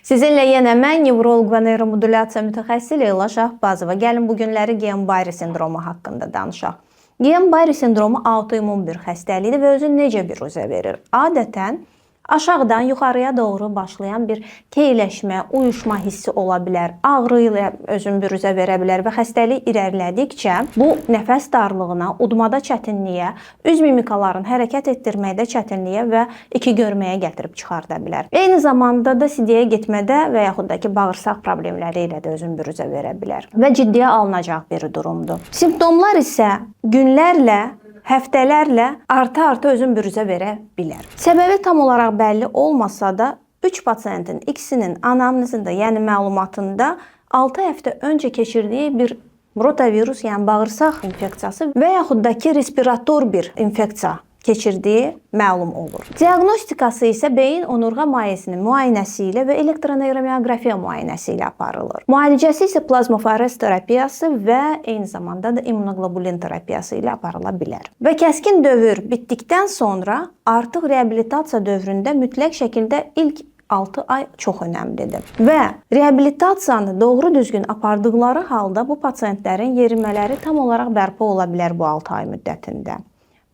Sizinlə yenə mən nevroloq və neyromodulyasiya mütəxəssisi Leyla Şahbazova. Gəlin bu günləri Guillain-Barré sindromu haqqında danışaq. Guillain-Barré sindromu autoimmun bir xəstəlikdir və özü necə biruzə verir? Adətən aşağıdan yuxarıya doğru başlayan bir keyləşmə, uyuşma hissi ola bilər, ağrı ilə özünü biruzə verə bilər və xəstəlik irəlilədikcə bu nəfəs darlığına, udmada çətinliyə, üz mimikaların hərəkət etdirməkdə çətinliyə və iki görməyə gətirib çıxarda bilər. Eyni zamanda da sidiyə getmədə və yaxud da ki, bağırsaq problemləri ilə də özünü biruzə verə bilər və ciddiyə alınacaq bir durumdur. Simptomlar isə günlərlə, həftələrlə arta-arta özün büruzə verə bilər. Səbəbi tam olaraq bəlli olmasa da 3 pasiyentin ikisinin anamnezində, yəni məlumatında 6 həftə öncə keçirdiyi bir rotavirus, yəni bağırsaq infeksiyası və yaxud da ki, respirator bir infeksiya keçirdiyi məlum olur. Diaqnostikası isə beyin onurğa mayesinin müayinəsi ilə və elektroneyromiyoqrafiya müayinəsi ilə aparılır. Müalicəsi isə plazmaforez terapiyası və eyni zamanda da immunoglobulin terapiyası ilə aparıla bilər. Və kəskin dövr bitdikdən sonra artıq reabilitasiya dövründə mütləq şəkildə ilk 6 ay çox önəmlidir. Və reabilitasiyanı doğru düzgün apardıqları halda bu pasiyentlərin yerimələri tam olaraq bərpa ola bilər bu 6 ay müddətində.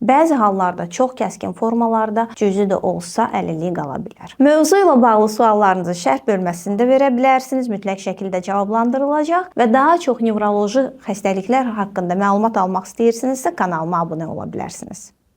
Bəzi hallarda çox kəskin formalarda cüzi də olsa əlillik qala bilər. Mövzu ilə bağlı suallarınızı şərh bölməsində verə bilərsiniz. Mütləq şəkildə cavablandırılacaq və daha çox nevroloji xəstəliklər haqqında məlumat almaq istəyirsinizsə kanalıma abunə ola bilərsiniz.